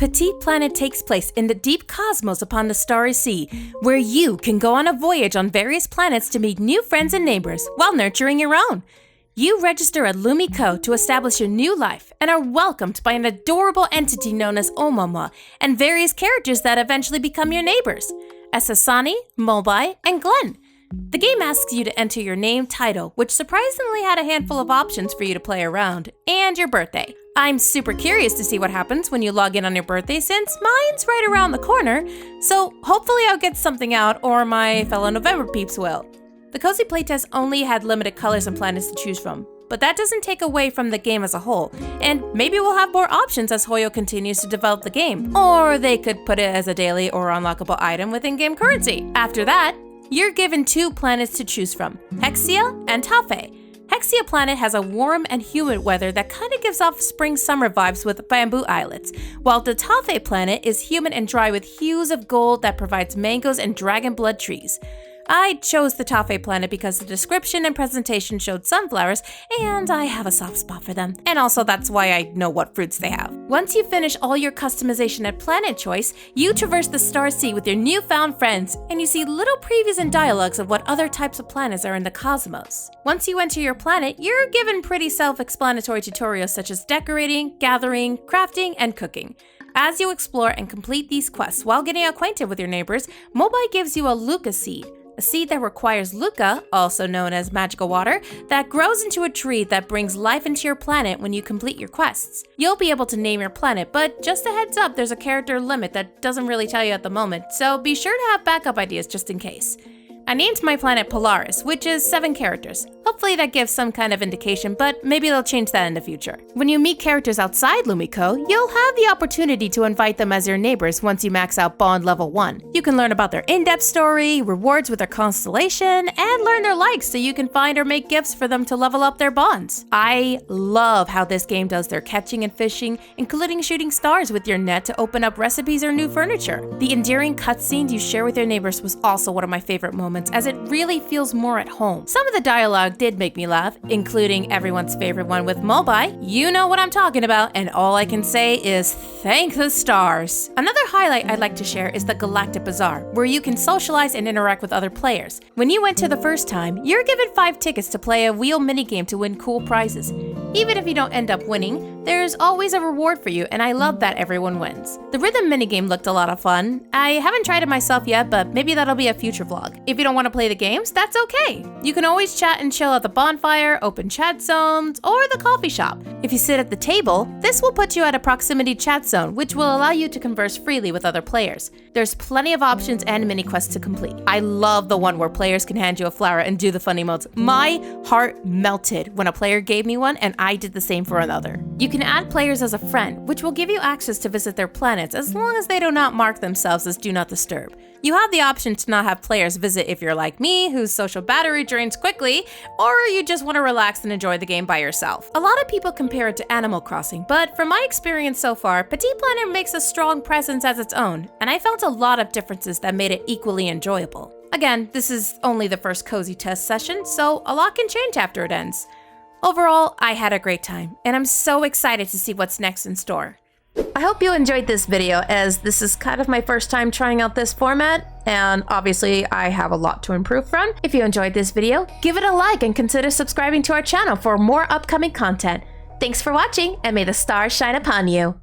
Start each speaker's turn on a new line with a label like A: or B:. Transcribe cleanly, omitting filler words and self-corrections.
A: Petit planet takes place in the deep cosmos upon the starry sea, where you can go on a voyage on various planets to meet new friends and neighbors while nurturing your own. You register at Lumico to establish your new life and are welcomed by an adorable entity known as Omama and various characters that eventually become your neighbors, as Asani, Mobai, and Glenn. The game asks you to enter your name title, which surprisingly had a handful of options for you to play around, and your birthday. I'm super curious to see what happens when you log in on your birthday since mine's right around the corner, so hopefully I'll get something out or my fellow November peeps will. The Cozy playtest only had limited colors and planets to choose from, but that doesn't take away from the game as a whole, and maybe we'll have more options as Hoyo continues to develop the game, or they could put it as a daily or unlockable item with in-game currency. After that, you're given 2 planets to choose from, Hexia and Tafe. Hexia planet has a warm and humid weather that kind of gives off spring-summer vibes with bamboo islets, while the Tafe planet is humid and dry with hues of gold that provides mangoes and dragon blood trees. I chose the Tafe planet because the description and presentation showed sunflowers, and I have a soft spot for them. And also that's why I know what fruits they have. Once you finish all your customization at planet choice, you traverse the Star Sea with your newfound friends, and you see little previews and dialogues of what other types of planets are in the cosmos. Once you enter your planet, you're given pretty self-explanatory tutorials such as decorating, gathering, crafting, and cooking. As you explore and complete these quests while getting acquainted with your neighbors, Mobai gives you a Luca seed. A seed that requires Luca, also known as magical water, that grows into a tree that brings life into your planet when you complete your quests. You'll be able to name your planet, but just a heads up, there's a character limit that doesn't really tell you at the moment, so be sure to have backup ideas just in case. I named my planet Polaris, which is 7 characters. Hopefully that gives some kind of indication, but maybe they'll change that in the future. When you meet characters outside Lumico, you'll have the opportunity to invite them as your neighbors once you max out Bond level 1. You can learn about their in-depth story, rewards with their constellation, and learn their likes so you can find or make gifts for them to level up their bonds. I love how this game does their catching and fishing, including shooting stars with your net to open up recipes or new furniture. The endearing cutscenes you share with your neighbors was also one of my favorite moments, as it really feels more at home. Some of the dialogue did make me laugh, including everyone's favorite one with Mobai. You know what I'm talking about, and all I can say is thank the stars. Another highlight I'd like to share is the Galactic Bazaar, where you can socialize and interact with other players. When you enter the first time, you're given 5 tickets to play a wheel minigame to win cool prizes. Even if you don't end up winning, there's always a reward for you, and I love that everyone wins. The rhythm minigame looked a lot of fun. I haven't tried it myself yet, but maybe that'll be a future vlog. If you don't want to play the games, that's okay. You can always chat and chill at the bonfire, open chat zones, or the coffee shop. If you sit at the table, this will put you at a proximity chat zone, which will allow you to converse freely with other players. There's plenty of options and mini quests to complete. I love the one where players can hand you a flower and do the fun emotes. My heart melted when a player gave me one, and I did the same for another. You can add players as a friend, which will give you access to visit their planets as long as they do not mark themselves as Do Not Disturb. You have the option to not have players visit if you're like me, whose social battery drains quickly, or you just want to relax and enjoy the game by yourself. A lot of people compare it to Animal Crossing, but from my experience so far, Petit Planet makes a strong presence as its own, and I felt a lot of differences that made it equally enjoyable. Again, this is only the first Cozy test session, so a lot can change after it ends. Overall, I had a great time, and I'm so excited to see what's next in store. I hope you enjoyed this video, as this is kind of my first time trying out this format, and obviously I have a lot to improve from. If you enjoyed this video, give it a like and consider subscribing to our channel for more upcoming content. Thanks for watching, and may the stars shine upon you!